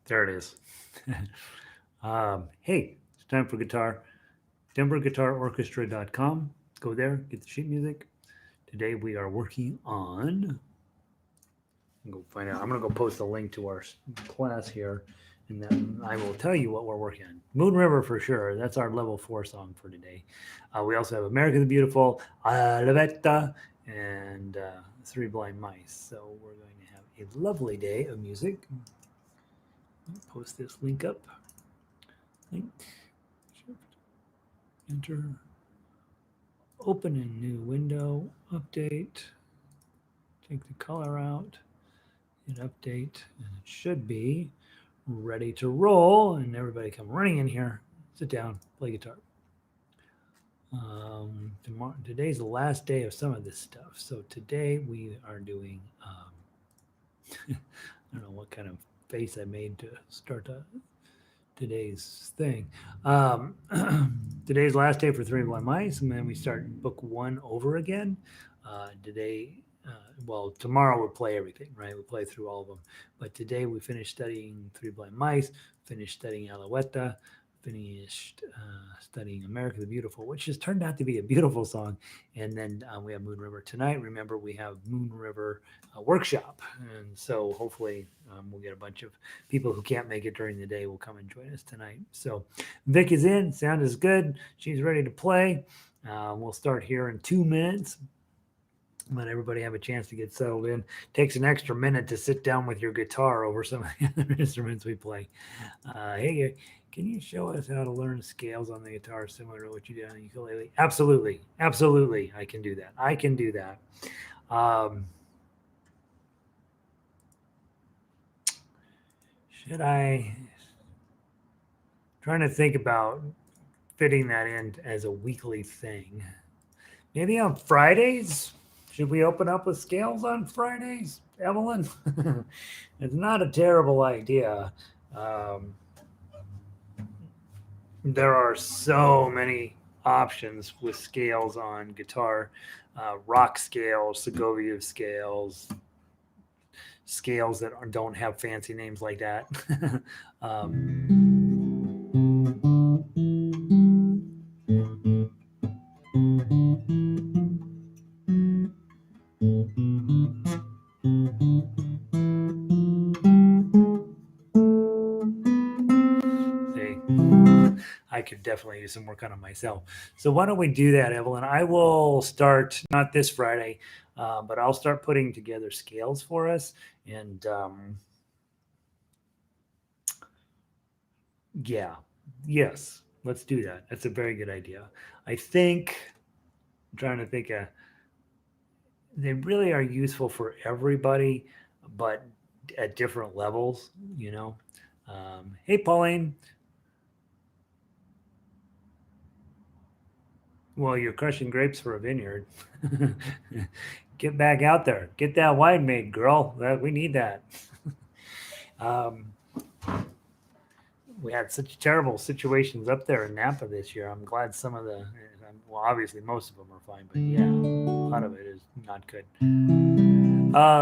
There it is. Hey, it's time for guitar. DenverGuitarOrchestra.com. Go there, get the sheet music. Today we are working on. Go find out. I'm gonna go post a link to our class here, and then I will tell you what we're working on. Moon River for sure. That's our level 4 song for today. We also have America the Beautiful, Alouette, and Three Blind Mice. So we're going to have a lovely day of music. Post this link up. Link. Shift. Enter. Open a new window. Update. Take the color out. Hit update. And it should be ready to roll. And everybody come running in here. Sit down. Play guitar. Today's the last day of some of this stuff. So today we are doing. I don't know what kind of face I made to start today's thing. Today's last day for Three Blind Mice, and then we start book 1 over again. Today, tomorrow we'll play everything, right? We'll play through all of them. But today we finished studying Three Blind Mice, finished studying Alouette, finished studying America the Beautiful, which has turned out to be a beautiful song. And then we have Moon River tonight. Remember, we have Moon River workshop. And so hopefully we'll get a bunch of people who can't make it during the day will come and join us tonight. So Vic is in. Sound is good. She's ready to play. We'll start here in 2 minutes. Let everybody have a chance to get settled in. Takes an extra minute to sit down with your guitar over some of the other instruments we play. Hey, can you show us how to learn scales on the guitar similar to what you did on the ukulele? Absolutely. Absolutely. I can do that. I can do that. Should I? Trying to think about fitting that in as a weekly thing. Maybe on Fridays? Should we open up with scales on Fridays, Evelyn? It's not a terrible idea. Um, there are so many options with scales on guitar, rock scales, Segovia scales, scales that don't have fancy names like that. See, I could definitely use some work on it myself. So why don't we do that, Evelyn? I will start not this Friday, but I'll start putting together scales for us, and yeah, yes, let's do that. That's a very good idea. I think I'm trying to think. They really are useful for everybody, but at different levels. You know. Hey, Pauline. Well, you're crushing grapes for a vineyard. Get back out there. Get that wine made, girl. We need that. um, we had such terrible situations up there in Napa this year. I'm glad some of the, well, obviously most of them are fine, but yeah, a lot of it is not good.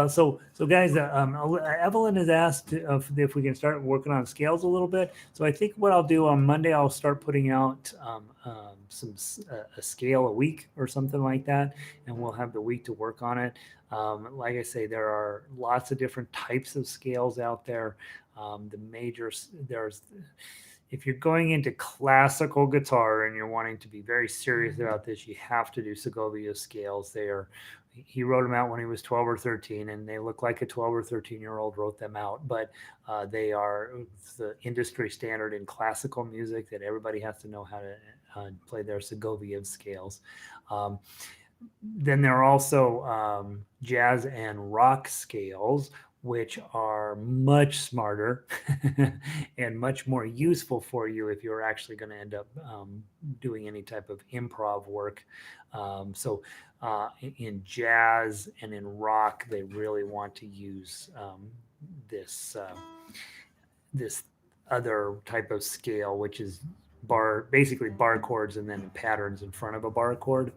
So guys, Evelyn has asked if we can start working on scales a little bit. So I think what I'll do on Monday, I'll start putting out a scale a week or something like that, and we'll have the week to work on it. Like I say, there are lots of different types of scales out there. The major there's if you're going into classical guitar and you're wanting to be very serious about this, you have to do Segovia scales. He wrote them out when he was 12 or 13, and they look like a 12 or 13-year-old wrote them out, but they are the industry standard in classical music that everybody has to know how to play their Segovia scales. Um, then there are also jazz and rock scales, which are much smarter and much more useful for you if you're actually going to end up doing any type of improv work. In jazz and in rock, they really want to use this this other type of scale, which is basically bar chords and then patterns in front of a bar chord.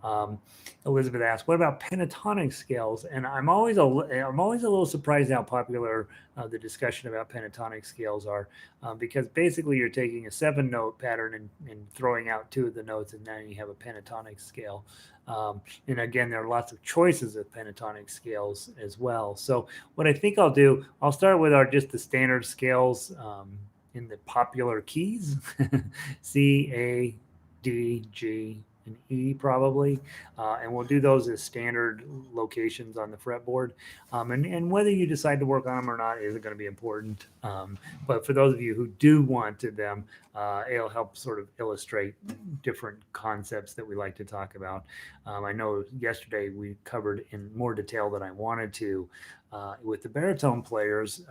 Um, Elizabeth asked, "What about pentatonic scales?" And I'm always a little surprised how popular the discussion about pentatonic scales are, because basically you're taking a 7-note pattern and throwing out 2 of the notes, and now you have a pentatonic scale. And again, there are lots of choices of pentatonic scales as well. So what I think I'll do, I'll start with our just the standard scales. In the popular keys, C, A, D, G, and E probably, and we'll do those as standard locations on the fretboard. And whether you decide to work on them or not isn't going to be important. But for those of you who do want to them, it'll help sort of illustrate different concepts that we like to talk about. I know yesterday we covered in more detail than I wanted to with the baritone players,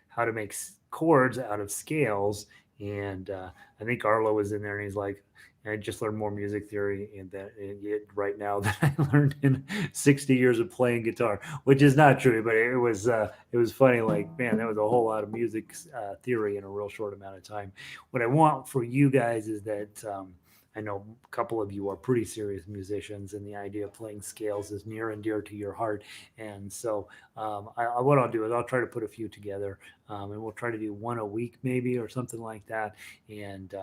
how to make chords out of scales. And I think Arlo was in there, and he's like, I just learned more music theory right now than I learned in 60 years of playing guitar, which is not true, but it was funny. Like, man, that was a whole lot of music theory in a real short amount of time. What I want for you guys is that I know a couple of you are pretty serious musicians, and the idea of playing scales is near and dear to your heart. And so, what I'll do is I'll try to put a few together, and we'll try to do one a week maybe or something like that. And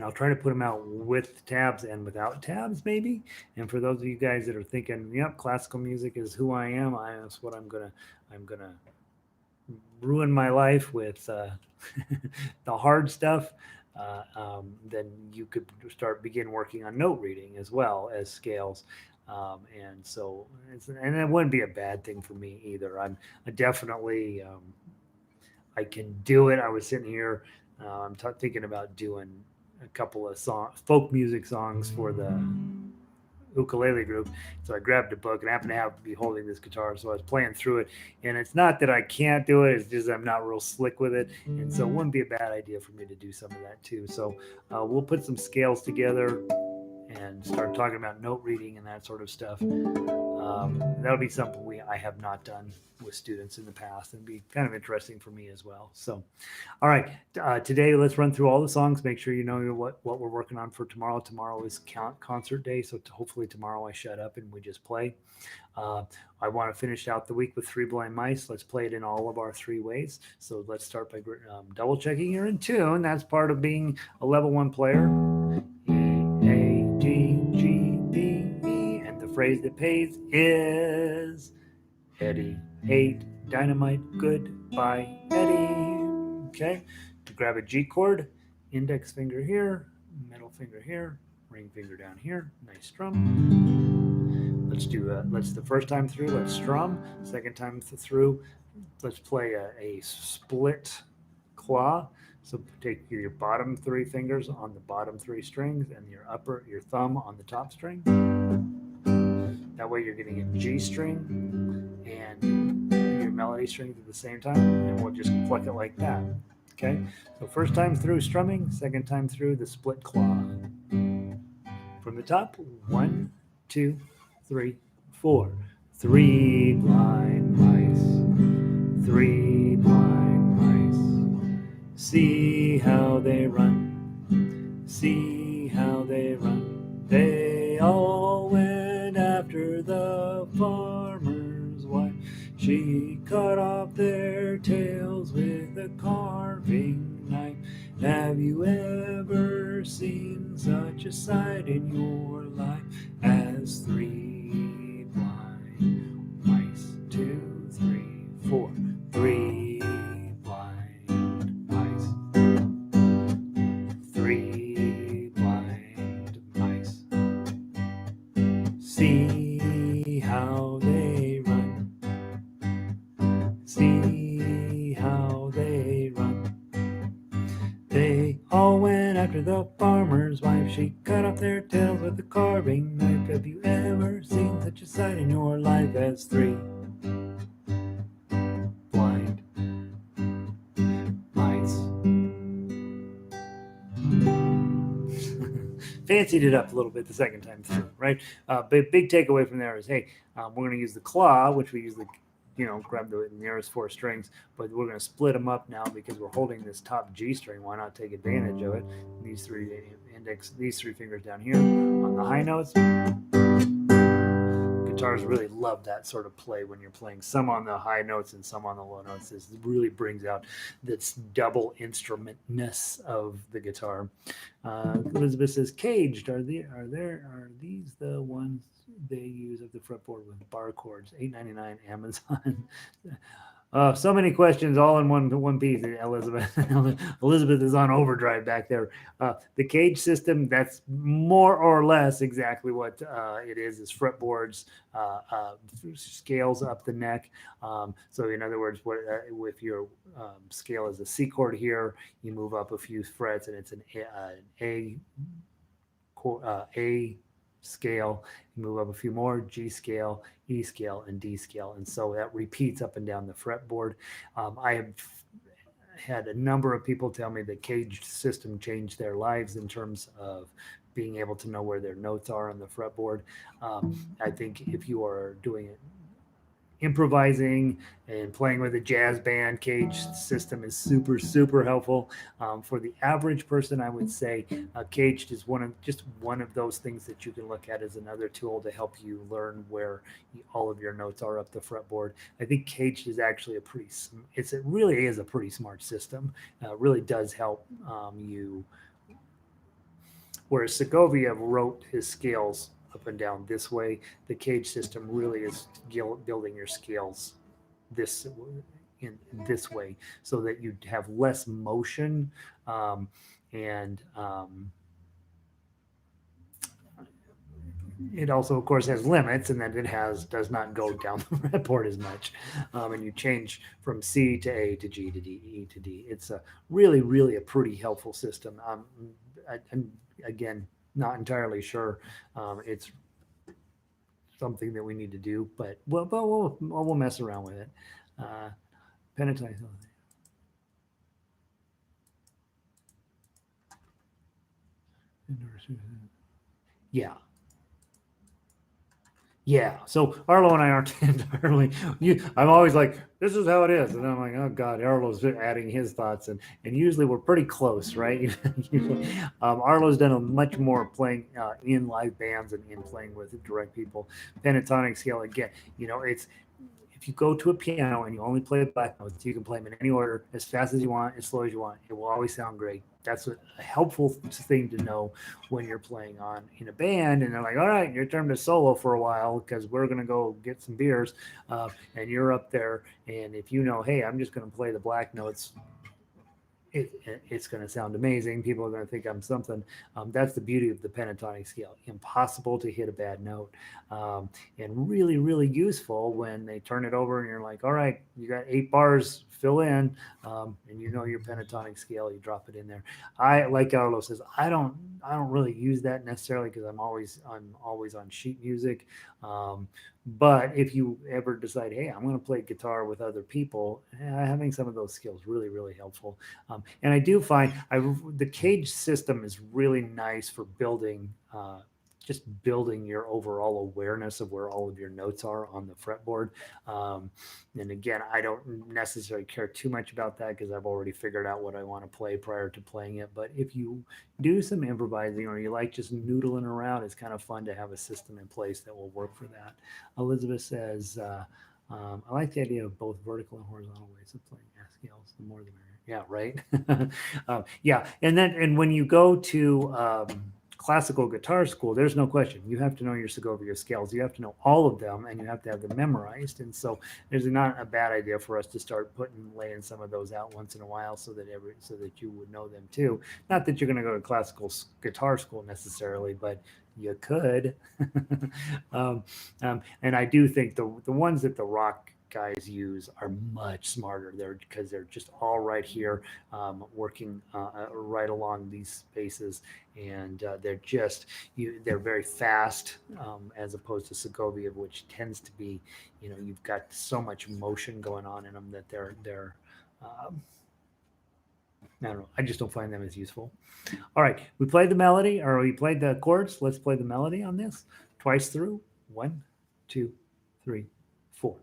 I'll try to put them out with tabs and without tabs, maybe. And for those of you guys that are thinking, "Yep, classical music is who I am. That's what I'm gonna ruin my life with the hard stuff," then you could begin working on note reading as well as scales. And so, and it wouldn't be a bad thing for me either. I definitely, I can do it. I was sitting here, I'm thinking about doing a couple of folk music songs for the ukulele group. So I grabbed a book and I happened to be holding this guitar. So I was playing through it. And it's not that I can't do it, it's just I'm not real slick with it. And so it wouldn't be a bad idea for me to do some of that too. So we'll put some scales together and start talking about note reading and that sort of stuff. That'll be something I have not done with students in the past, and be kind of interesting for me as well. So, all right, today let's run through all the songs. Make sure you know what we're working on for tomorrow. Tomorrow is concert day, so hopefully tomorrow I shut up and we just play. I want to finish out the week with Three Blind Mice. Let's play it in all of our 3 ways. So let's start by double checking you're in tune. That's part of being a level 1 player. E, A, D, G, B, E, and the phrase that pays is Eddie ate dynamite. Goodbye, Eddie. Okay. To grab a G chord, index finger here, middle finger here, ring finger down here. Nice strum. Let's do let's the first time through, let's strum. Second time through, let's play a split claw. So take your bottom 3 fingers on the bottom 3 strings and your thumb on the top string. That way you're getting a G string and your melody strings at the same time, and we'll just pluck it like that. Okay, so first time through strumming, second time through the split claw. From the top, 1, 2, 3, 4. 3 blind mice, 3 blind mice. See how they run, see how they run. They all went after the farmer's wife. She cut off their tails with a carving knife. Have you ever seen such a sight in your life as 3 blind mice? 2, 3, 4. 3 blind mice. 3 blind mice. See how they run. See how they run. They all went after the farmer's wife. She cut off their tails with a carving knife. Have you ever seen such a sight in your life as 3 blind mice? Fancied it up a little bit the second time through, right? Big takeaway from there is, hey, we're going to use the claw, which we usually grab the nearest 4 strings, but we're going to split them up now because we're holding this top G string. Why not take advantage of it? These three fingers down here on the high notes. Guitars really love that sort of play when you're playing some on the high notes and some on the low notes. This really brings out this double instrumentness of the guitar. Elizabeth says, "Caged. Are these the ones they use of the fretboard with bar chords? $8.99 Amazon." So many questions all in one piece, Elizabeth. Elizabeth is on overdrive back there. The cage system, that's more or less exactly what it is fretboards, scales up the neck. So in other words, if your scale is a C chord here, you move up a few frets and it's an A scale, you move up a few more, G scale, E scale, and D scale. And so that repeats up and down the fretboard. I have had a number of people tell me the caged system changed their lives in terms of being able to know where their notes are on the fretboard. I think if you are doing it improvising and playing with a jazz band, cage system is super helpful. For the average person, I would say caged is one of those things that you can look at as another tool to help you learn where all of your notes are up the fretboard. I think caged is actually it really is a pretty smart system. It really does help you. Whereas Segovia wrote his scales up and down this way, the cage system really is building your scales this way so that you have less motion and it also, of course, has limits, and that does not go down the fretboard as much. And you change from C to A to G to D, E to D. It's really a pretty helpful system. I'm again not entirely sure it's something that we need to do, but we'll mess around with it. Pentatonic. Yeah. Yeah. So Arlo and I aren't entirely. I'm always like, this is how it is, and I'm like, oh God, Arlo's adding his thoughts, and usually we're pretty close, right? Usually, Arlo's done a much more playing in live bands and in playing with direct people. Pentatonic scale again. It's if you go to a piano and you only play black notes, you can play them in any order, as fast as you want, as slow as you want. It will always sound great. That's a helpful thing to know when you're playing in a band and they're like, all right, your turn to solo for a while because we're going to go get some beers and you're up there. And if you know, hey, I'm just going to play the black notes, it's going to sound amazing. People are going to think I'm something. That's the beauty of the pentatonic scale. Impossible to hit a bad note, and really useful when they turn it over and you're like, all right, you got 8 bars, fill in, and your pentatonic scale, you drop it in there. I, like Arlo says, I don't really use that necessarily because I'm always on sheet music. But if you ever decide, hey, I'm going to play guitar with other people, having some of those skills really helpful. And I do find the cage system is really nice for building your overall awareness of where all of your notes are on the fretboard. And again, I don't necessarily care too much about that because I've already figured out what I want to play prior to playing it. But if you do some improvising or you like just noodling around, it's kind of fun to have a system in place that will work for that. Elizabeth says, I like the idea of both vertical and horizontal ways of playing scales. The more the merrier. Yeah, right. Yeah, and when you go to classical guitar school, there's no question. You have to know your Segovia scales. You have to know all of them, and you have to have them memorized. And so, there's not a bad idea for us to start laying some of those out once in a while, so that you would know them too. Not that you're going to go to classical guitar school necessarily, but you could. And I do think the ones that the rock guys use are much smarter because they're just all right here working right along these spaces, and they're very fast as opposed to Segovia, which tends to be, you've got so much motion going on in them that they're I don't know. I just don't find them as useful. All right, we played the melody, or we played the chords. Let's play the melody on this twice through. 1, 2, 3, 4.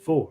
4.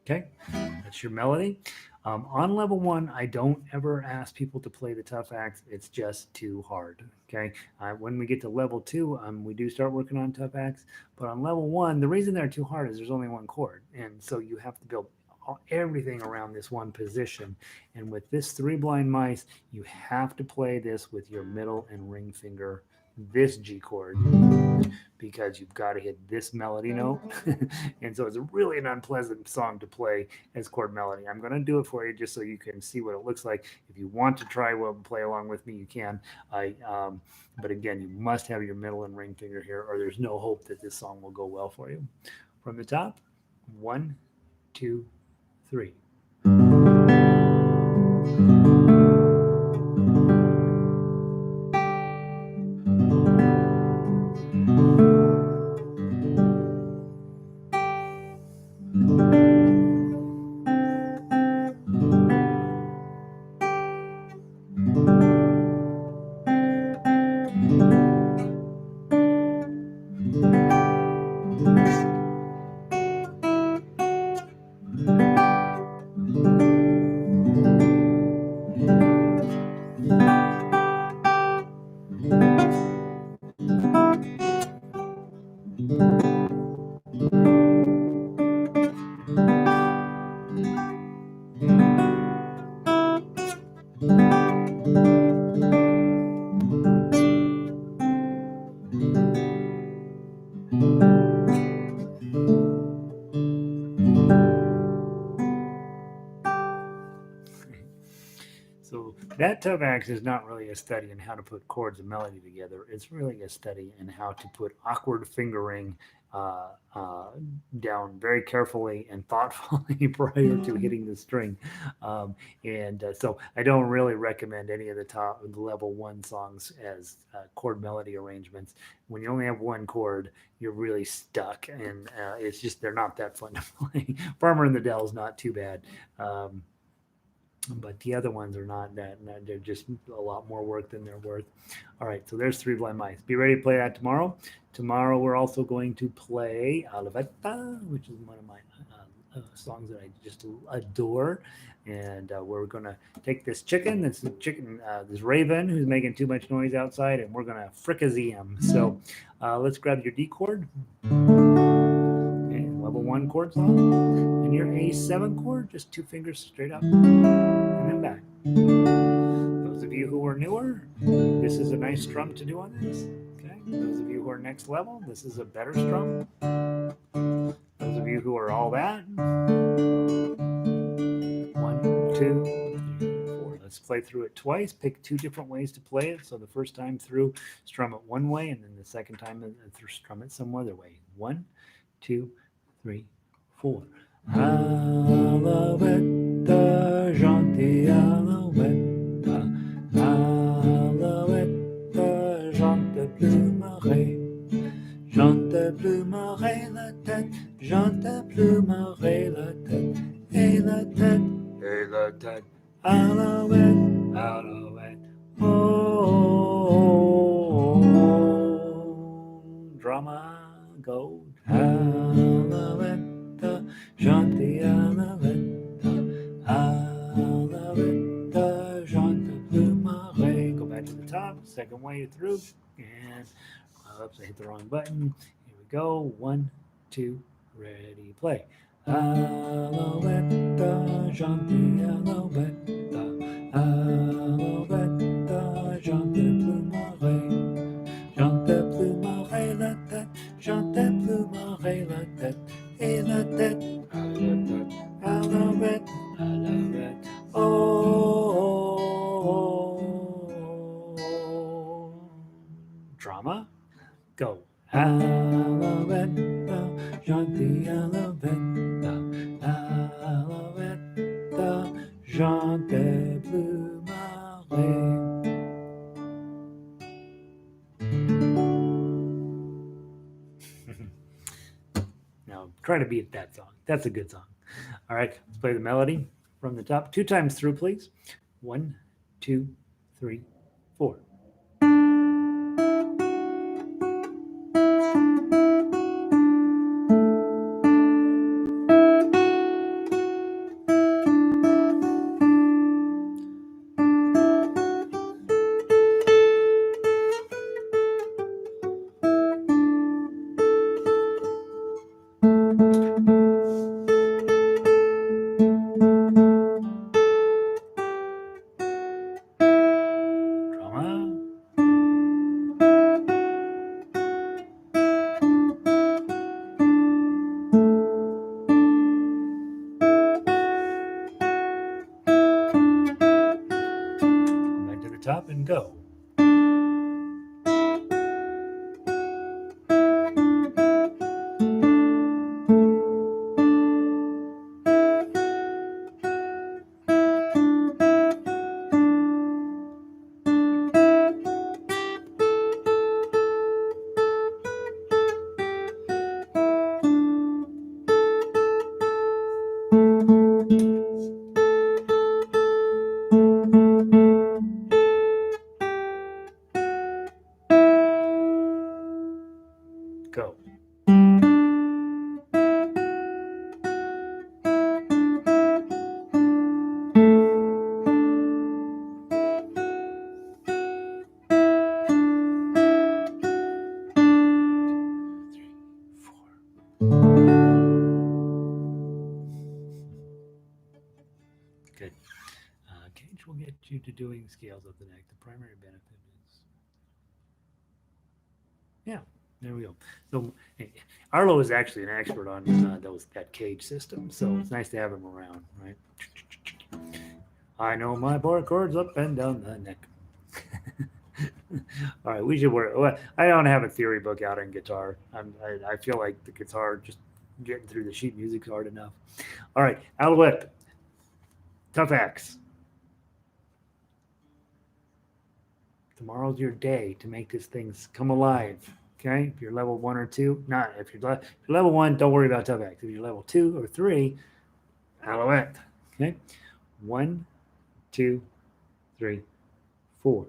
Okay, that's your melody. On level 1, I don't ever ask people to play the tough acts. It's just too hard. Okay, when we get to level 2, we do start working on tough acts. But on level 1, the reason they're too hard is there's only one chord, and so you have to build everything around this one position. And with this 3 blind mice, you have to play this with your middle and ring finger, this G chord, because you've got to hit this melody note. And so it's really an unpleasant song to play as chord melody. I'm going to do it for you just so you can see what it looks like. If you want to try play along with me, you can. But again, you must have your middle and ring finger here, or there's no hope that this song will go well for you. From the top, 1, 2, 3. So that tough act is not really a study in how to put chords and melody together. It's really a study in how to put awkward fingering down very carefully and thoughtfully prior to hitting the string. So I don't really recommend any of the level 1 songs as chord melody arrangements. When you only have one chord, you're really stuck, and it's just they're not that fun to play. Farmer in the Dell is not too bad. But the other ones are not that. They're just a lot more work than they're worth. All right, so there's 3 blind mice. Be ready to play that tomorrow. Tomorrow we're also going to play Alouette, which is one of my songs that I just adore. And we're going to take this this raven who's making too much noise outside, and we're going to fricassee him. So let's grab your D chord. Okay, level 1 chord song. And your A7 chord, just 2 fingers straight up and then back. Those of you who are newer, this is a nice strum to do on this. Okay. Those of you who are next level, this is a better strum. Those of you who are all that, 1, 2, 3, 4. Let's play through it twice. Pick 2 different ways to play it. So the first time through, strum it one way, and then the second time through, strum it some other way. 1, 2, 3, 4. Alouette, gentille Alouette, Alouette, jante plumerai, jante plumerai la tête, jante plumerai la tête, et la tête, et la tête, Alouette, Alouette, oh, drama gold, Alouette. Gentille Alouette, Alouette, jante plumerai. Go back to the top, second way through, and oops, I hit the wrong button. Here we go. 1, 2, ready, play. Alouette, gentille Alouette, Alouette, jante plumerai, jante plumerai la tête, jante plumerai la tête. Go. Alouette, chante Alouette, Alouette, chante bleu marais. Now try to beat that song. That's a good song. All right, let's play the melody from the top 2 times through, please. 1, 2, 3, 4. Drama. Back to the top and go. Go. Good. Cage will get you to doing scales of the neck. The primary benefit is, yeah, there we go. So hey, Arlo is actually an expert on that cage system, so it's nice to have him around, right? I know my bar chords up and down the neck. All right, we should work. Well, I don't have a theory book out on guitar. I feel like the guitar just getting through the sheet music's hard enough. All right, Alouette, tough axe. Tomorrow's your day to make these things come alive. Okay, if you're level 1 or 2, not if you're level 1, don't worry about tough axe. If you're level 2 or 3, Alouette. Okay, 1, 2, 3, 4.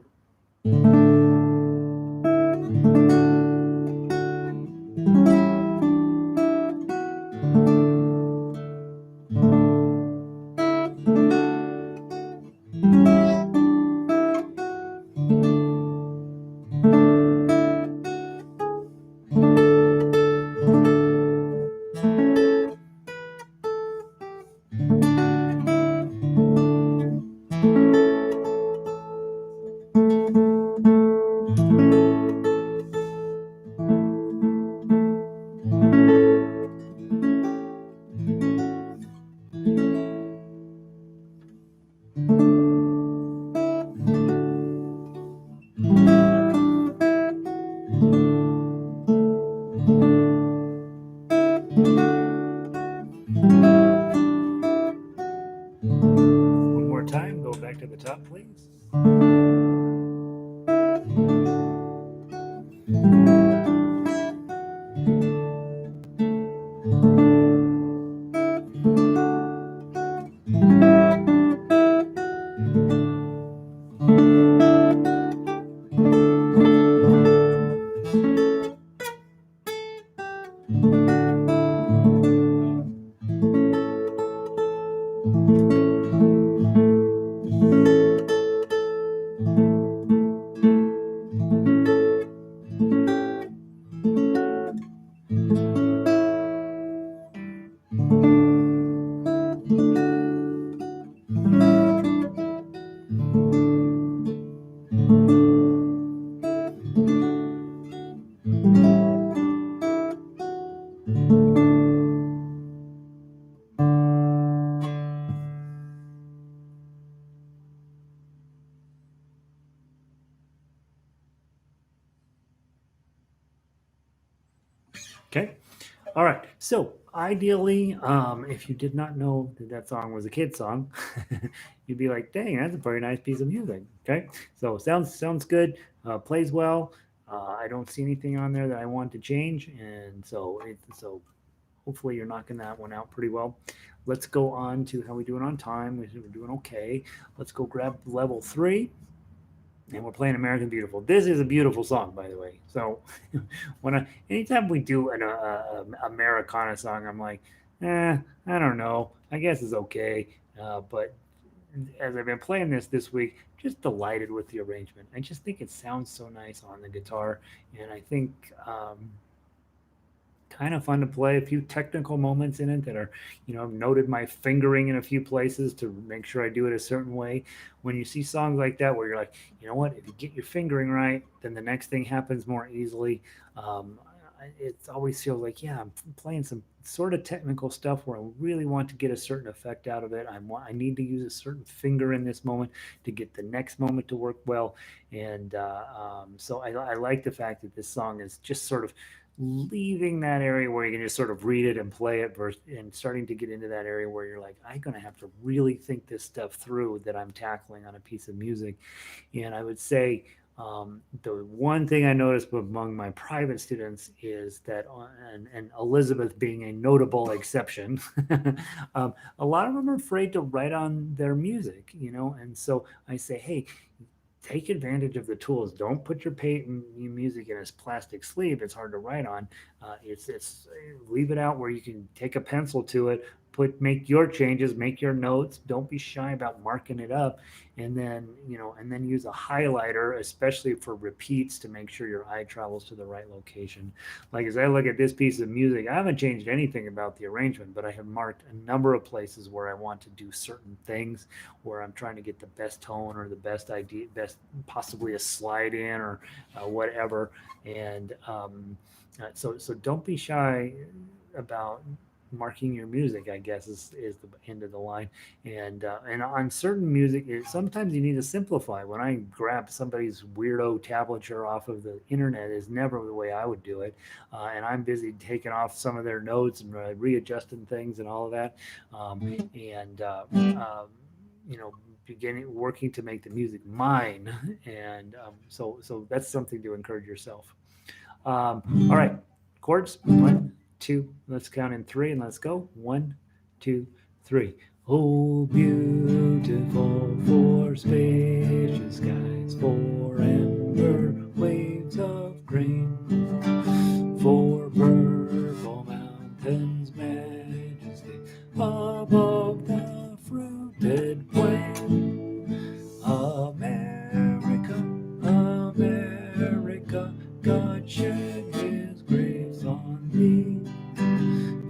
Okay. All right. So ideally, if you did not know that that song was a kid song, you'd be like, "Dang, that's a very nice piece of music." Okay. So sounds good. Plays well. I don't see anything on there that I want to change, and so hopefully you're knocking that one out pretty well. Let's go on to how we doing on time. We're doing okay. Let's go grab level three, and we're playing American Beautiful. This is a beautiful song, by the way. So anytime we do an Americana song, I'm like, I don't know. I guess it's okay. But as I've been playing this week, just delighted with the arrangement. I just think it sounds so nice on the guitar, and I think kind of fun to play. A few technical moments in it that are, I've noted my fingering in a few places to make sure I do it a certain way. When you see songs like that where you're like, you know what, if you get your fingering right, then the next thing happens more easily. Um, it always feels like, yeah, I'm playing some sort of technical stuff where I really want to get a certain effect out of it. I need to use a certain finger in this moment to get the next moment to work well. And so I like the fact that this song is just sort of leaving that area where you can just sort of read it and play it versus, and starting to get into that area where you're like, I'm going to have to really think this stuff through that I'm tackling on a piece of music. And I would say the one thing I noticed among my private students is that, and Elizabeth being a notable exception, a lot of them are afraid to write on their music, and so I say, hey, take advantage of the tools. Don't put your your music in a plastic sleeve. It's hard to write on. It's leave it out where you can take a pencil to it, make your changes, make your notes. Don't be shy about marking it up, and then use a highlighter, especially for repeats, to make sure your eye travels to the right location. Like as I look at this piece of music, I haven't changed anything about the arrangement, but I have marked a number of places where I want to do certain things, where I'm trying to get the best tone or the best idea, best possibly a slide in or whatever. And so don't be shy about marking your music, I guess, is the end of the line. And on certain music, sometimes you need to simplify. When I grab somebody's weirdo tablature off of the internet, is never the way I would do it. And I'm busy taking off some of their notes and readjusting things and all of that. And you know beginning working to make the music mine. And so that's something to encourage yourself. All right, chords. One, two. Let's count in three and let's go. One, two, three. Oh, beautiful for spacious skies, for amber waves of grain, for purple mountains majesty above the fruited plain. America, America, God shed his grace on thee,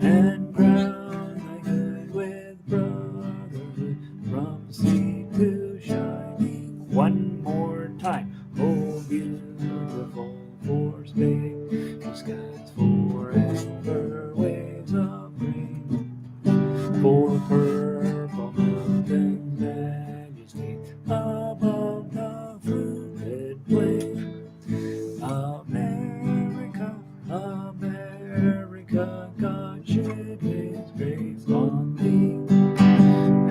and crown thy good with brotherhood from sea to shining. One more time. Oh, beautiful for spacious skies, for amber waves of grain, for purple mountains majesty above the fruited plain. America, America, God shed his grace on thee,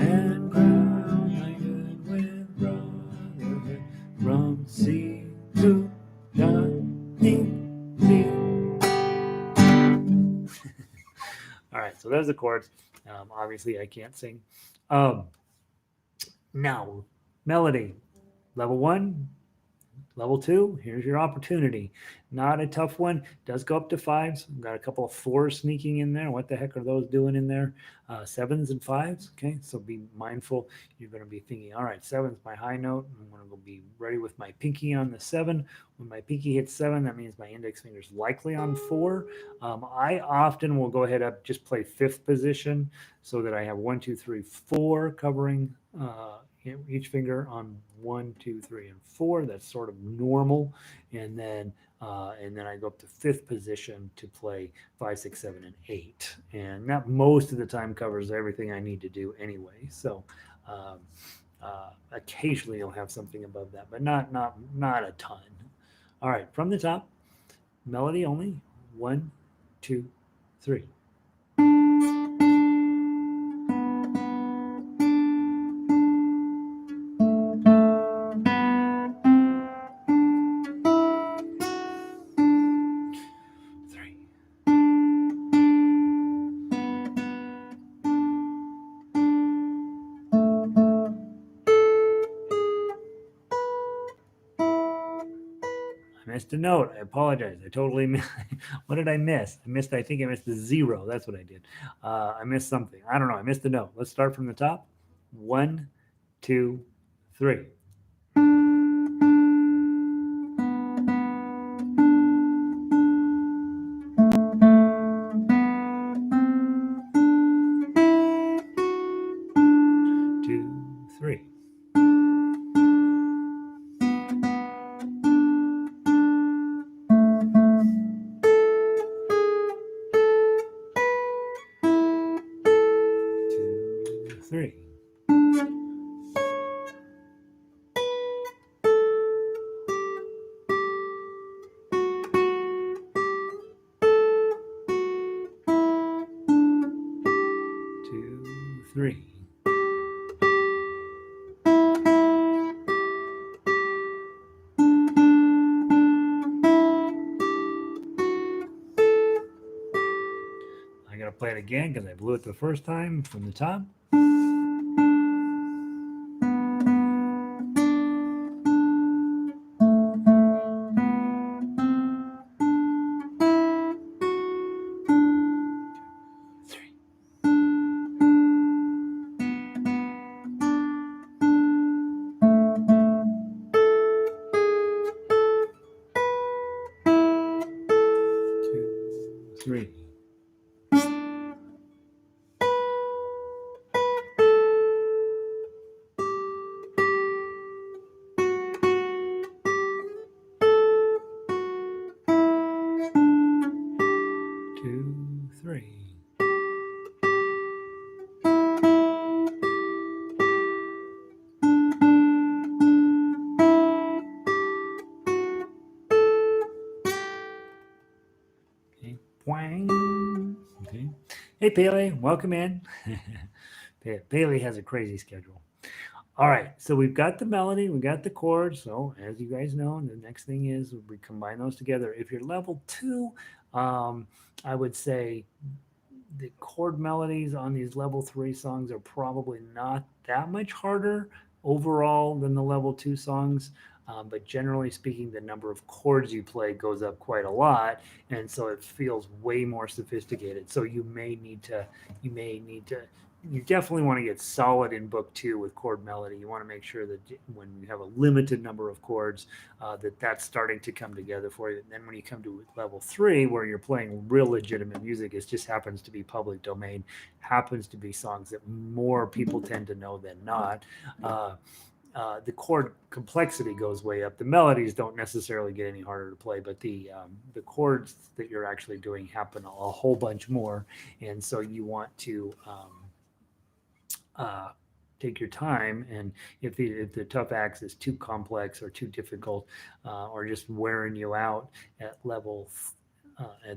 and crown thy good with brotherhood from sea to shining sea. All right, so there's the chords. Obviously, I can't sing. Um, Now, melody, level one, level two, here's your opportunity. Not a tough one. Does go up to fives. We've got a couple of fours sneaking in there. What the heck are those doing in there? Sevens and fives. Okay, so be mindful. You're going to be thinking, all right, seven's my high note. I'm going to be ready with my pinky on the seven. When my pinky hits seven, that means my index finger is likely on four. I often will go ahead and just play fifth position so that I have one, two, three, four covering each finger on one, two, three, and four. That's sort of normal. And then I go up to fifth position to play five, six, seven, and eight. And that most of the time covers everything I need to do anyway. So um, occasionally you'll have something above that, but not a ton. All right, from the top, melody only. One, 2, 3. I missed a note. I apologize. I totally missed. What did I miss? I think I missed the 0. That's what I did. I missed something. I don't know. I missed a note. Let's start from the top. 1, 2, 3. 2, 3. 2, 3. 2, 3. I gotta play it again because I blew it the first time from the top. 3. 2, 3. Okay. Wang. Okay. Hey, Pele, welcome in. Pele has a crazy schedule. All right, so we've got the melody, we got the chords. So as you guys know, the next thing is we combine those together. If you're level 2, I would say the chord melodies on these level 3 songs are probably not that much harder overall than the level 2 songs. But generally speaking, the number of chords you play goes up quite a lot, and so it feels way more sophisticated. So you definitely want to get solid in book 2 with chord melody. You want to make sure that when you have a limited number of chords, that's starting to come together for you. And then when you come to level 3, where you're playing real legitimate music, it just happens to be public domain, happens to be songs that more people tend to know than not. The chord complexity goes way up. The melodies don't necessarily get any harder to play, but the chords that you're actually doing happen a whole bunch more, and so you want to take your time. And if the tough acts is too complex or too difficult, or just wearing you out at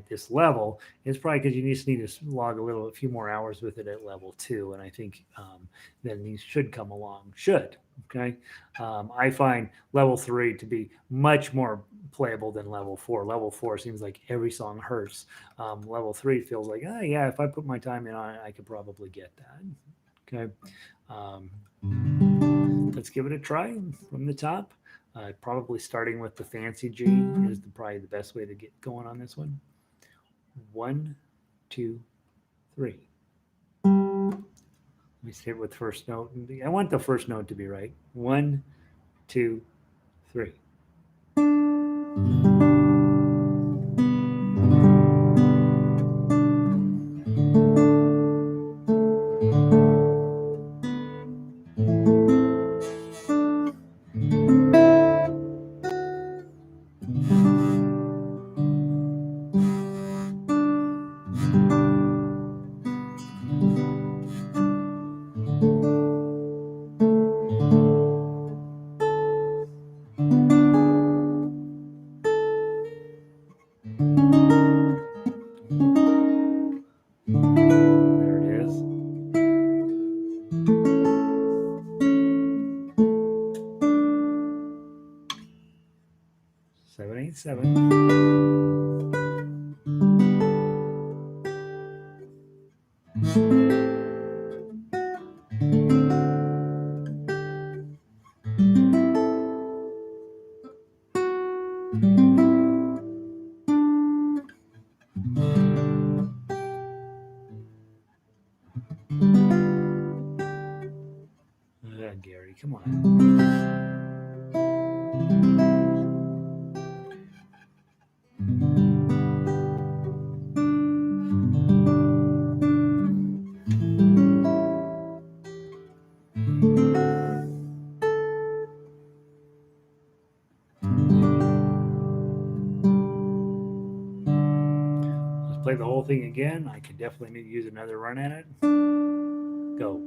this level, it's probably because you just need to log a few more hours with it at level 2. And I think then these should come along. Okay. I find level 3 to be much more playable than level 4. Level 4 seems like every song hurts. Level 3 feels like, oh yeah, if I put my time in on it, I could probably get that. Okay. Let's give it a try from the top. Probably starting with the fancy G is probably the best way to get going on this one. 1, 2, 3. Let me start with first note. I want the first note to be right. 1, 2, 3. Gary, come on. Let's play the whole thing again. I could definitely use another run at it. Go.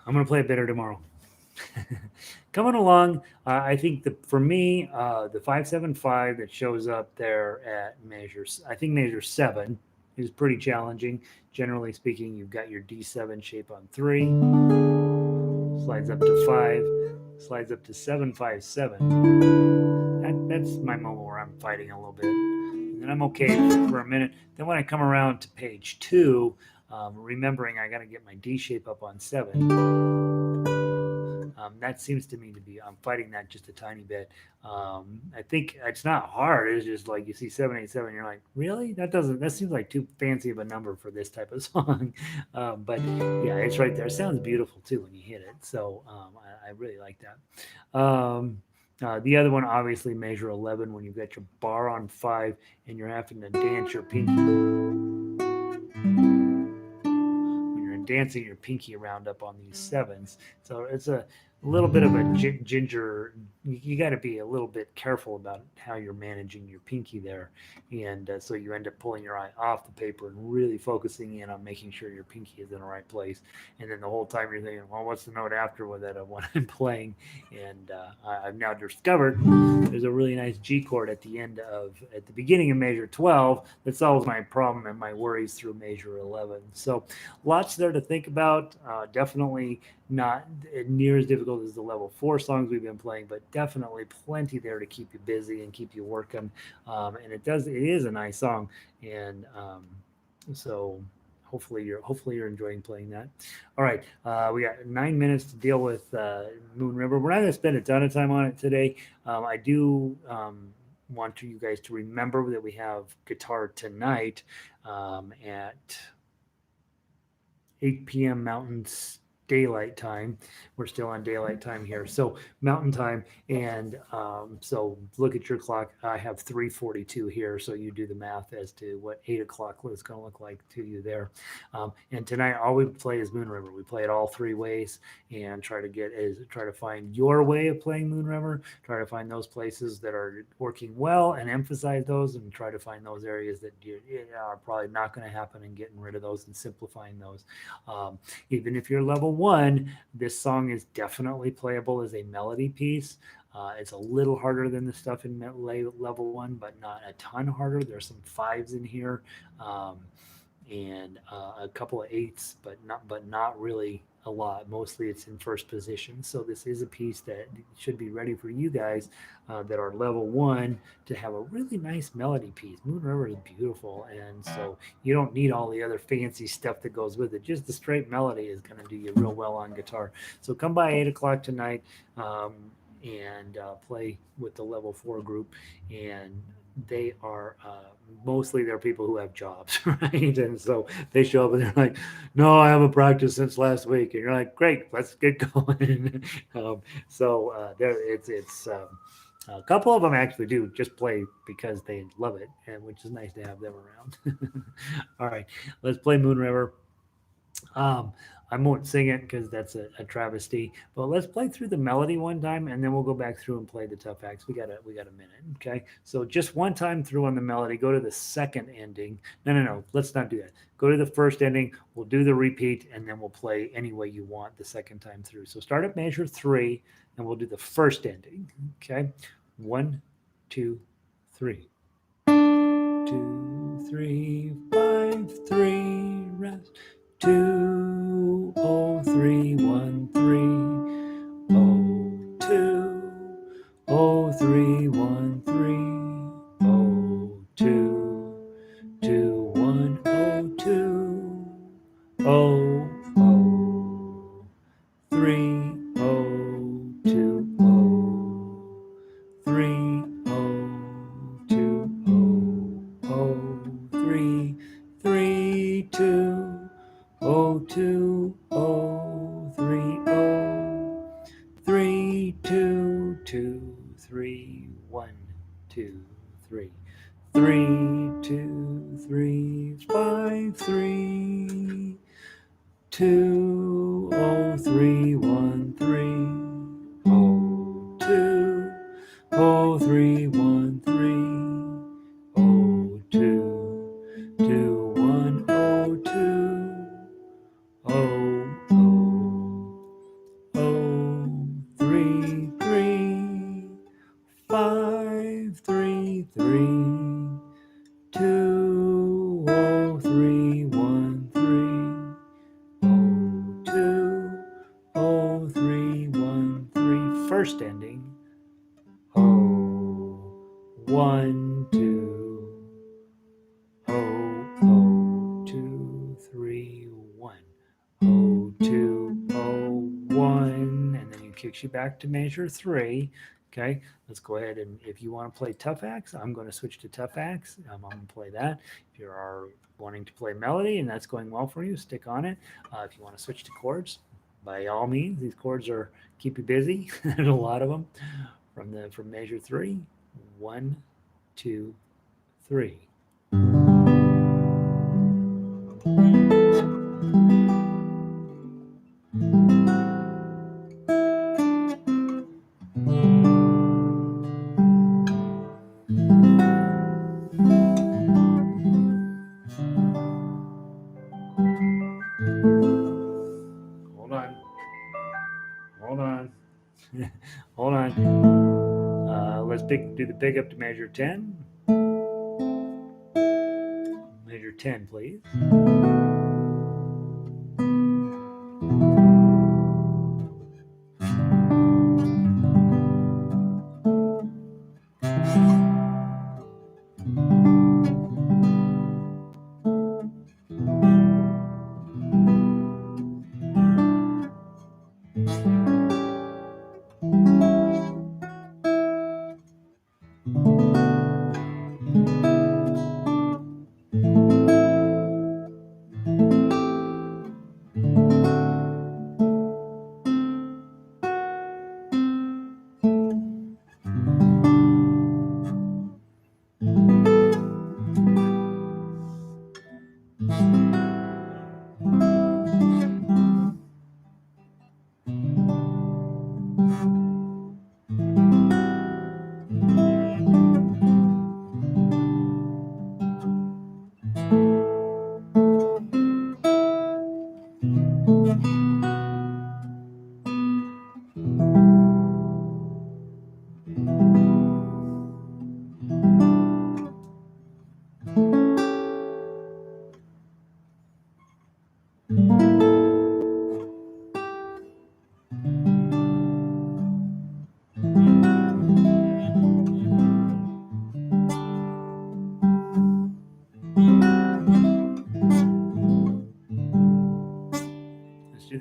I'm going to play it better tomorrow. Coming along, I think for me, the 575 that shows up there at measure 7 is pretty challenging. Generally speaking, you've got your D7 shape on 3, slides up to 5, slides up to 757. That's my moment where I'm fighting a little bit. And then I'm okay for a minute. Then when I come around to page 2, remembering I got to get my D shape up on 7. That seems to me to be, I'm fighting that just a tiny bit. I think it's not hard. It's just like you see 787, you're like, really? That seems like too fancy of a number for this type of song. But yeah, it's right there. It sounds beautiful too when you hit it. So I really like that. The other one, obviously, measure 11 when you've got your bar on 5 and you're having to dance your pinky. When you're dancing your pinky around up on these 7s. So it's a little bit of a ginger. You got to be a little bit careful about how you're managing your pinky there. And so you end up pulling your eye off the paper and really focusing in on making sure your pinky is in the right place. And then the whole time you're thinking, well, what's the note after with that when I'm playing? And I've now discovered there's a really nice G chord at the beginning of measure 12 that solves my problem and my worries through measure 11. So lots there to think about. Definitely not near as difficult as the level 4 songs we've been playing, but definitely plenty there to keep you busy and keep you working. And it is a nice song. And so hopefully you're enjoying playing that. All right, we got 9 minutes to deal with Moon River. We're not going to spend a ton of time on it today. I do want you guys to remember that we have guitar tonight at 8 p.m. Mountain Daylight Time. We're still on daylight time here, so Mountain Time. And so look at your clock. I have 3:42 here, so you do the math as to what 8 o'clock is going to look like to you there. And tonight, all we play is Moon River. We play it all 3 ways and try to find your way of playing Moon River. Try to find those places that are working well and emphasize those, and try to find those areas that are probably not going to happen and getting rid of those and simplifying those. Even if you're level one, this song is definitely playable as a melody piece. It's a little harder than the stuff in level one, but not a ton harder. There's some fives in here, um, and a couple of eights, but not really a lot. Mostly it's in first position. So this is a piece that should be ready for you guys that are level one to have a really nice melody piece. Moon River is beautiful, and so you don't need all the other fancy stuff that goes with it. Just the straight melody is going to do you real well on guitar. So come by 8 o'clock tonight. And play with the level four group, and they are mostly they're people who have jobs, right? And so they show up and they're like, "No, I haven't practiced since last week," and you're like, "Great, let's get going." There, it's a couple of them actually do just play because they love it, and which is nice to have them around. All right, let's play Moon River. Um, I won't sing it because that's a travesty. But let's play through the melody one time, and then we'll go back through and play the tough acts. We got a minute, okay? So just one time through on the melody. Go to the second ending. No. Let's not do that. Go to the first ending. We'll do the repeat, and then we'll play any way you want the second time through. So start at measure 3, and we'll do the first ending. Okay, 1, 2, 3. 2, 3, 5, 3, rest. 2, 0, 3, 1, 3, 0, 2, 0, 3, 1, 3, 0, 2, 2, 1, 0, 2, 0, 0, 3, 0, 2, 0, 3, 0, 2, 0, 0, 3, 3, 2, 0, 2, 0, 3, 0, 3, 2, 2, 3, 1, 2, 3, 3, 2, 3, 5, 3, 2, 0, 3, 1, 3, 0, 2, 0, 3, 1, 3, 0, 2, 2, 1, 0, 2, 0, 0, 3, 3, 5, 3, 3, 2, 0, 3, 1, 3, 0, 2, 0, 3, 1, 3. First ending. 0, 1, 2, 0, 2, 3, 1. 0, 2, 0, 1. And then he kicks you back to measure 3. Okay, let's go ahead and if you want to play tough acts, I'm going to switch to tough acts. I'm going to play that. If you are wanting to play melody and that's going well for you, stick on it. If you want to switch to chords, by all means, these chords are keep you busy. There's a lot of them from measure 3. 1, 2, 3. Hold on. Hold on. Hold on. Let's do the pick up to measure 10. Measure 10, please.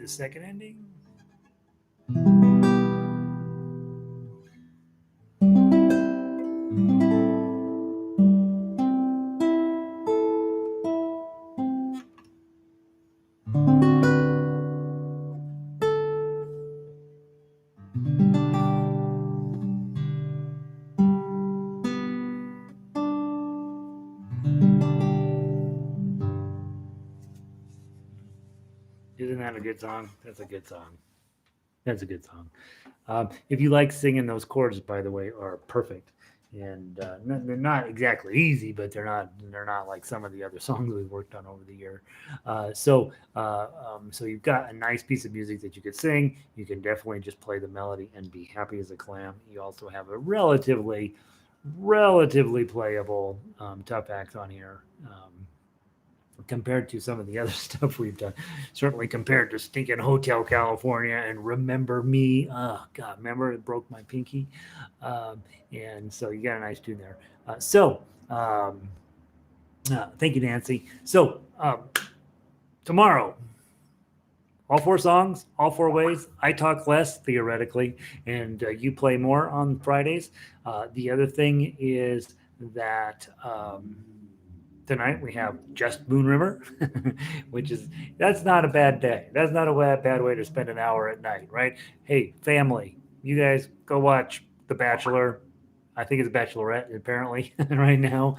the second ending. Isn't that a good song? That's a good song. That's a good song. If you like singing, those chords, by the way, are perfect, and they're not exactly easy, but they're not like some of the other songs we've worked on over the year. So you've got a nice piece of music that you could sing. You can definitely just play the melody and be happy as a clam. You also have a relatively playable tough act on here. Compared to some of the other stuff we've done. Certainly compared to Stinking Hotel California and Remember Me. Oh, God, remember it broke my pinky. And so you got a nice tune there. Thank you, Nancy. So tomorrow, all four songs, all four ways. I talk less theoretically, and you play more on Fridays. The other thing is that tonight we have Just Moon River, which is that's not a bad day. That's not a bad way to spend an hour at night, right? Hey, family, you guys go watch The Bachelor. I think it's Bachelorette apparently right now.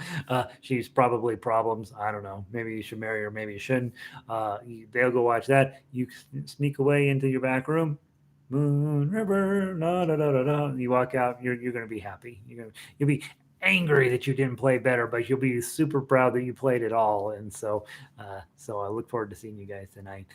She's probably problems. I don't know. Maybe you should marry her. Maybe you shouldn't. They'll go watch that. You sneak away into your back room. Moon River, la da da da da. You walk out. You're going to be happy. You'll be angry that you didn't play better, but you'll be super proud that you played it all. And so I look forward to seeing you guys tonight.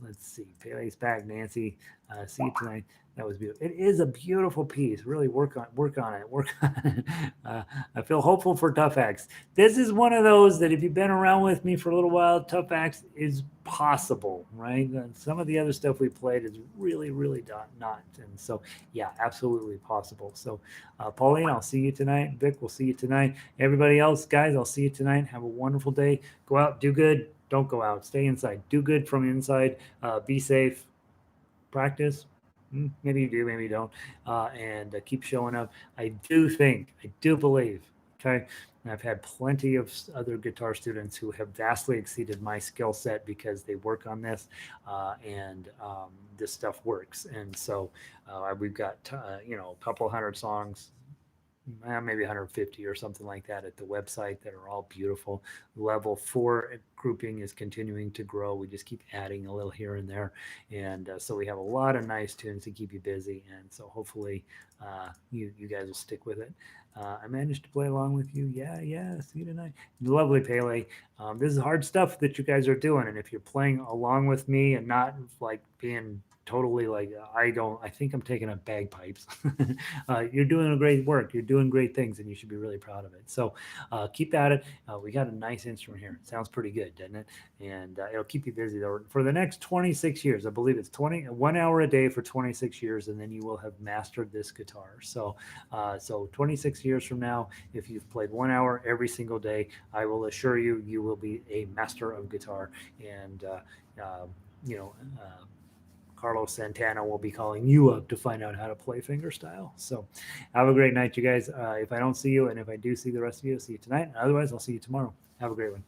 Let's see. Pele's back, Nancy. See you tonight. That was beautiful. It is a beautiful piece. Really work on it. Work on it. I feel hopeful for Tough Acts. This is one of those that if you've been around with me for a little while, Tough Acts is possible, right? Some of the other stuff we played is really, really not. And so, yeah, absolutely possible. So, Pauline, I'll see you tonight. Vic, we'll see you tonight. Everybody else, guys, I'll see you tonight. Have a wonderful day. Go out, do good. Don't go out. Stay inside. Do good from inside. Be safe. Practice. Maybe you do, maybe you don't. And keep showing up. I do believe, okay, and I've had plenty of other guitar students who have vastly exceeded my skill set because they work on this and this stuff works. And so we've got, a couple hundred songs, maybe 150 or something like that at the website that are all beautiful. Level 4 grouping is continuing to grow. We just keep adding a little here and there. And so we have a lot of nice tunes to keep you busy. And so hopefully you guys will stick with it. I managed to play along with you. Yeah. See you tonight. Lovely Pele. This is hard stuff that you guys are doing. And if you're playing along with me and not like being totally like I think I'm taking up bagpipes. You're doing a great work. You're doing great things, and you should be really proud of it. So keep at it. We got a nice instrument here. It sounds pretty good, doesn't it? And it'll keep you busy though for the next 26 years. I believe it's 1 hour a day for 26 years, and then you will have mastered this guitar. So 26 years from now, if you've played 1 hour every single day, I will assure you, you will be a master of guitar. And Carlos Santana will be calling you up to find out how to play fingerstyle. So have a great night, you guys. If I don't see you, and if I do see the rest of you, I'll see you tonight. Otherwise, I'll see you tomorrow. Have a great one.